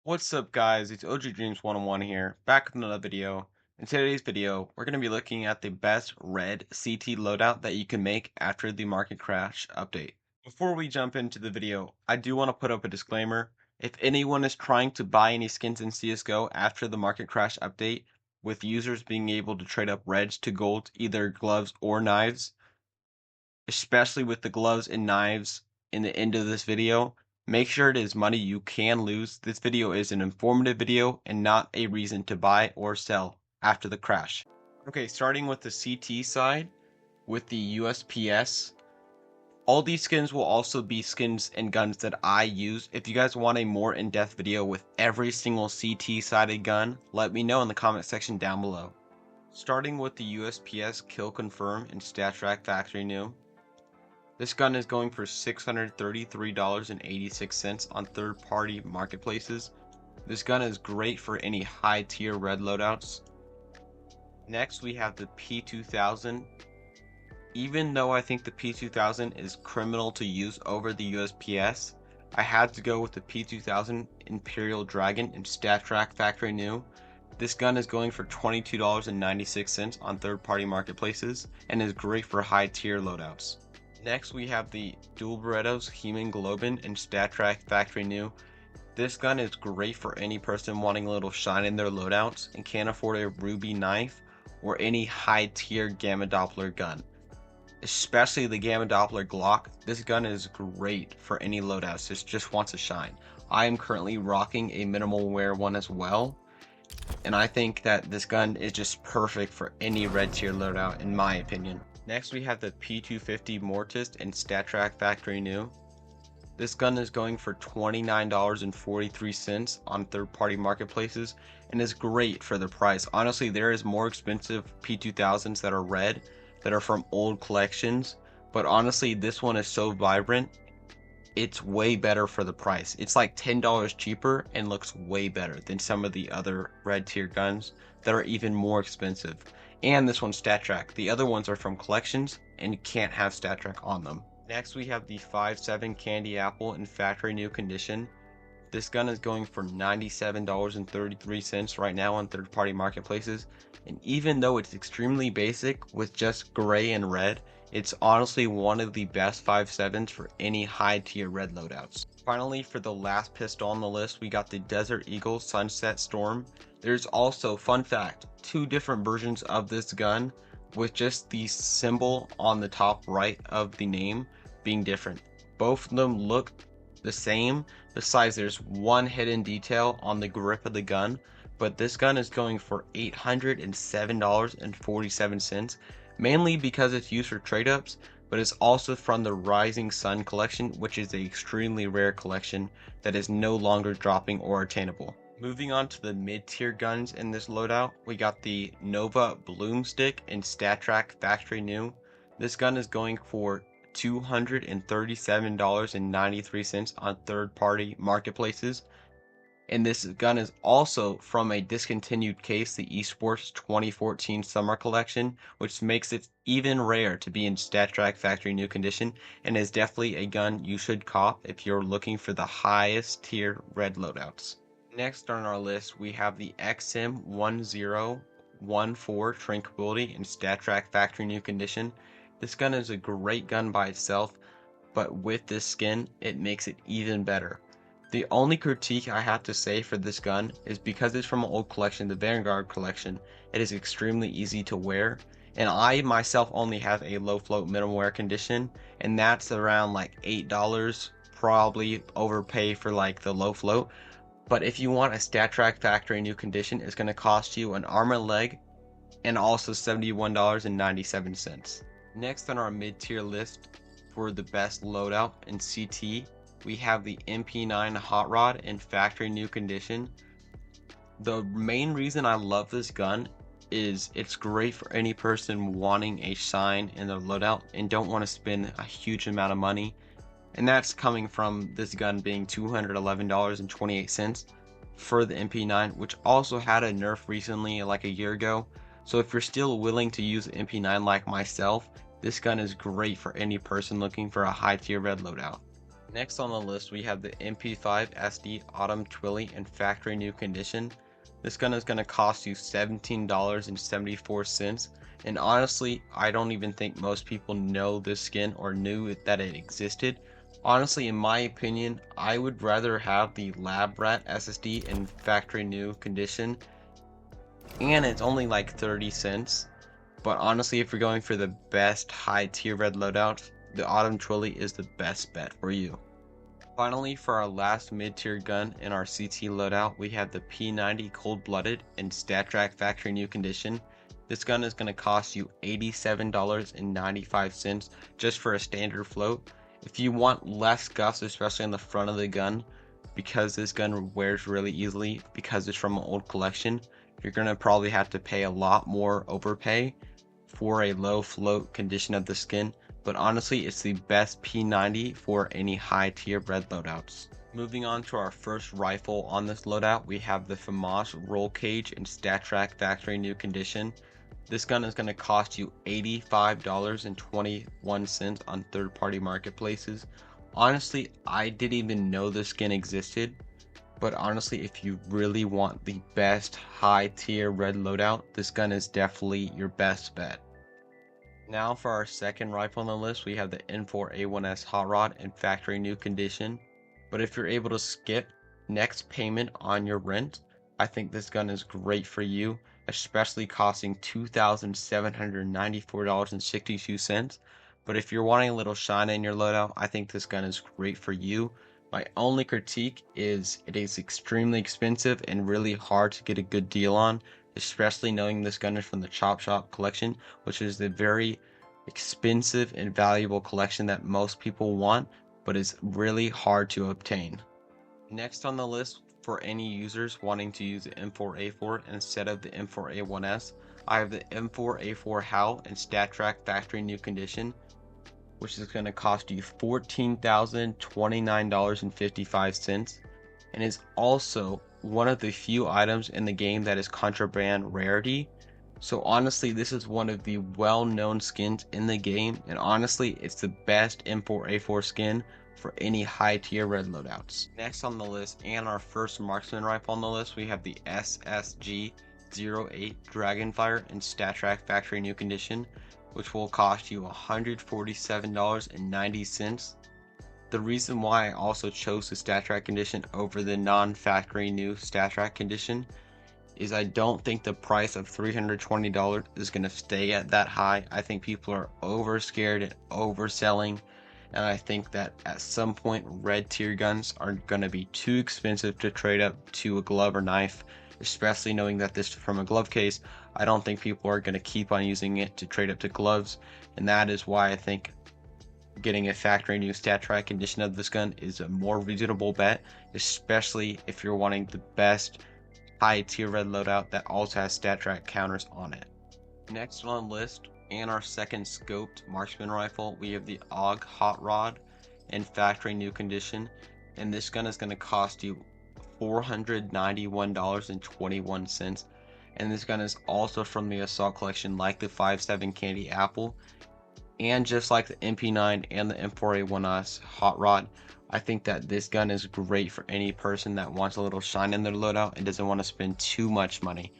What's up guys, it's OG Dreams 101 here, back with another video. In today's video, we're going to be looking at the best red CT loadout that you can make after the market crash update. Before we jump into the video, I do want to put up a disclaimer. If anyone is trying to buy any skins in CSGO after the market crash update, with users being able to trade up reds to gold, either gloves or knives, especially with the gloves and knives in the end of this video, make sure it is money you can lose. This video is an informative video and not a reason to buy or sell after the crash. Okay, starting with the CT side, with the USPS, all these skins will also be skins and guns that I use. If you guys want a more in-depth video with every single CT-sided gun, let me know in the comment section down below. Starting with the USPS Kill Confirm and StatTrack Factory New. This gun is going for $633.86 on third-party marketplaces. This gun is great for any high-tier red loadouts. Next, we have the P2000. Even though I think the P2000 is criminal to use over the USPS, I had to go with the P2000 Imperial Dragon in StatTrack Factory New. This gun is going for $22.96 on third-party marketplaces and is great for high-tier loadouts. Next, we have the Dual Berettos Hemoglobin in StatTrack Factory New. This gun is great for any person wanting a little shine in their loadouts and can't afford a ruby knife or any high-tier Gamma Doppler gun. Especially the Gamma Doppler Glock, this gun is great for any loadouts that just wants to shine. I am currently rocking a minimal wear one as well, and I think that this gun is just perfect for any red tier loadout in my opinion. Next, we have the P250 Mortist in StatTrack Factory New. This gun is going for $29.43 on third-party marketplaces and is great for the price. Honestly, there is more expensive P2000s that are red that are from old collections, but honestly, this one is so vibrant, it's way better for the price. It's like $10 cheaper and looks way better than some of the other red tier guns that are even more expensive. And this one's StatTrack. The other ones are from collections and you can't have StatTrack on them. Next, we have the 5.7 Candy Apple in factory new condition. This gun is going for $97.33 right now on third-party marketplaces. And even though it's extremely basic with just gray and red, it's honestly one of the best 5.7s for any high-tier red loadouts. Finally, for the last pistol on the list, we got the Desert Eagle Sunset Storm. There's also, fun fact, two different versions of this gun with just the symbol on the top right of the name being different. Both of them look the same, besides there's one hidden detail on the grip of the gun, but this gun is going for $807.47, mainly because it's used for trade-ups, but it's also from the Rising Sun collection, which is an extremely rare collection that is no longer dropping or attainable. Moving on to the mid-tier guns in this loadout, we got the Nova Bloomstick in StatTrack Factory New. This gun is going for $237.93 on third-party marketplaces. And this gun is also from a discontinued case, the Esports 2014 Summer Collection, which makes it even rare to be in StatTrack Factory New condition, and is definitely a gun you should cop if you're looking for the highest tier red loadouts. Next on our list, we have the XM 1014 Tranquility in StatTrack Factory New condition. This gun is a great gun by itself, but with this skin, it makes it even better. The only critique I have to say for this gun is because it's from an old collection, the Vanguard collection, it is extremely easy to wear, and I myself only have a low float minimum wear condition, and that's around like $8, probably overpay for like the low float. But if you want a StatTrack Factory New condition, it's going to cost you an arm and leg and also $71.97. Next on our mid-tier list for the best loadout in CT, we have the MP9 Hot Rod in factory new condition. The main reason I love this gun is it's great for any person wanting a shine in their loadout and don't want to spend a huge amount of money. And that's coming from this gun being $211.28 for the MP9, which also had a nerf recently, like a year ago. So if you're still willing to use the MP9 like myself, this gun is great for any person looking for a high tier red loadout. Next on the list, we have the MP5 SD Autumn Twilly in factory new condition. This gun is going to cost you $17.74, and honestly, I don't even think most people know this skin or knew that it existed. Honestly, in my opinion, I would rather have the Lab Rat SSD in factory new condition, and it's only like 30 cents. But honestly, if you're going for the best high tier red loadout, the Autumn Twilly is the best bet for you. Finally, for our last mid-tier gun in our CT loadout, we have the P90 Cold-Blooded in StatTrak factory new condition. This gun is going to cost you $87.95 just for a standard float. If you want less scuffs, especially on the front of the gun, because this gun wears really easily because it's from an old collection, you're going to probably have to pay a lot more overpay for a low float condition of the skin. But honestly, it's the best P90 for any high tier red loadouts. Moving on to our first rifle on this loadout, we have the FAMAS Roll Cage in StatTrak factory new condition. This gun is going to cost you $85.21 on third-party marketplaces. Honestly, I didn't even know this skin existed, but honestly, if you really want the best high tier red loadout, this gun is definitely your best bet. Now for our second rifle on the list, we have the N4A1S Hot Rod in factory new condition. But if you're able to skip next payment on your rent, I think this gun is great for you, especially costing $2,794.62. But if you're wanting a little shine in your loadout, I think this gun is great for you. My only critique is it is extremely expensive and really hard to get a good deal on, especially knowing this gun is from the Chop Shop collection, which is the very expensive and valuable collection that most people want, but is really hard to obtain. Next on the list, for any users wanting to use the M4A4 instead of the M4A1S, I have the M4A4 HAL in StatTrak factory new condition, which is going to cost you $14,029.55, and is also one of the few items in the game that is contraband rarity. So honestly, this is one of the well-known skins in the game, and honestly, it's the best M4A4 skin for any high tier red loadouts. Next on the list, and our first marksman rifle on the list, we have the SSG-08 Dragonfire in StatTrak factory new condition, which will cost you $147.90. The reason why I also chose the StatTrak condition over the non-factory new StatTrak condition is I don't think the price of $320 is going to stay at that high. I think people are over scared and overselling, and I think that at some point red tier guns are going to be too expensive to trade up to a glove or knife, especially knowing that this is from a glove case. I don't think people are going to keep on using it to trade up to gloves, and that is why I think getting a factory new StatTrak condition of this gun is a more reasonable bet, especially if you're wanting the best high tier red loadout that also has StatTrak counters on it. Next on the list, and our second scoped marksman rifle, we have the AUG Hot Rod in factory new condition, and this gun is going to cost you $491.21, and this gun is also from the Assault collection, like the 5.7 Candy Apple. And just like the MP9 and the M4A1S Hot Rod, I think that this gun is great for any person that wants a little shine in their loadout and doesn't want to spend too much money.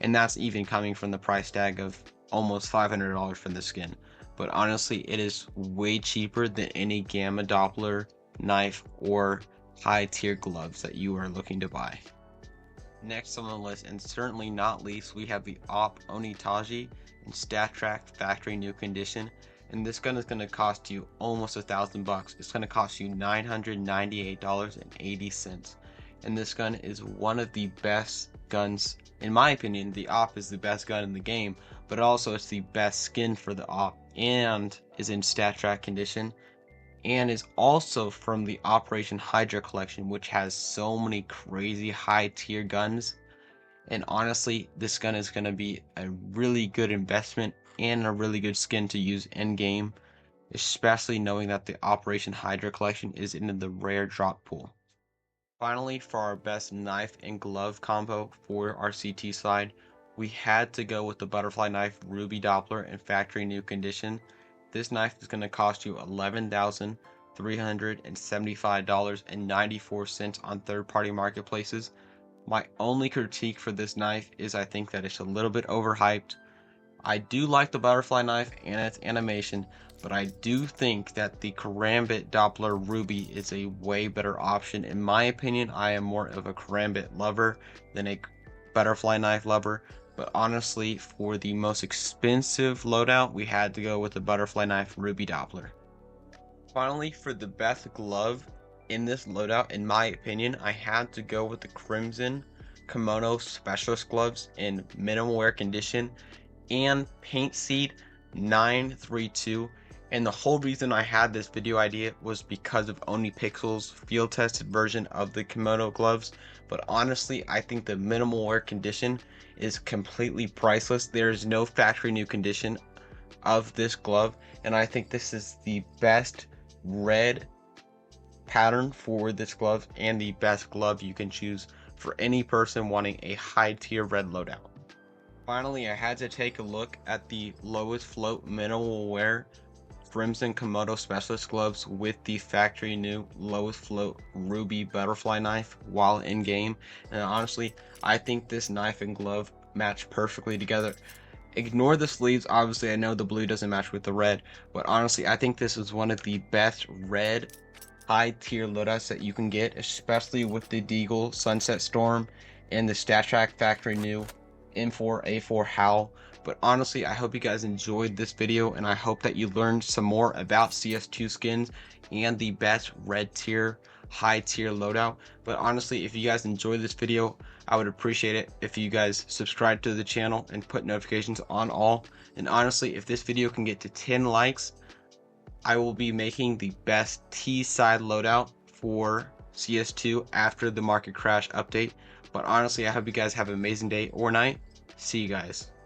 And that's even coming from the price tag of almost $500 for the skin. But honestly, it is way cheaper than any Gamma Doppler, knife, or high tier gloves that you are looking to buy. Next on the list, and certainly not least, we have the AWP Onitaji in StatTrak factory new condition. And this gun is going to cost you almost $1,000. It's going to cost you $998.80. And this gun is one of the best guns, in my opinion. The AWP is the best gun in the game, but also it's the best skin for the AWP, and is in StatTrak condition, and is also from the Operation Hydra collection, which has so many crazy high tier guns. And honestly, this gun is going to be a really good investment and a really good skin to use in game, especially knowing that the Operation Hydra collection is in the rare drop pool. Finally, for our best knife and glove combo for our CT side, we had to go with the butterfly knife Ruby Doppler in factory new condition. This knife is going to cost you $11,000 $375.94 on third-party marketplaces. My only critique for this knife is I think that it's a little bit overhyped. I do like the butterfly knife and its animation, but I do think that the Karambit Doppler Ruby is a way better option. In my opinion, I am more of a Karambit lover than a butterfly knife lover, but honestly, for the most expensive loadout, we had to go with the butterfly knife Ruby Doppler. Finally, for the best glove in this loadout, in my opinion, I had to go with the Crimson Kimono Specialist gloves in minimal wear condition and Paint Seed 932. And the whole reason I had this video idea was because of OmniPixel's field tested version of the kimono gloves. But honestly, I think the minimal wear condition is completely priceless. There is no factory new condition of this glove, and I think this is the best red pattern for this glove and the best glove you can choose for any person wanting a high tier red loadout. Finally, I had to take a look at the lowest float minimal wear Crimson Komodo Specialist gloves with the factory new lowest float Ruby butterfly knife while in game, and honestly, I think this knife and glove match perfectly together. Ignore the sleeves, obviously I know the blue doesn't match with the red, but honestly I think this is one of the best red high tier loadouts that you can get, especially with the Deagle Sunset Storm and the StatTrak factory new M4A4 Howl. But honestly, I hope you guys enjoyed this video, and I hope that you learned some more about CS2 skins and the best red tier, high tier loadout. But honestly, if you guys enjoyed this video, I would appreciate it if you guys subscribe to the channel and put notifications on all. And honestly, if this video can get to 10 likes, I will be making the best T-side loadout for CS2 after the market crash update. But honestly, I hope you guys have an amazing day or night. See you guys.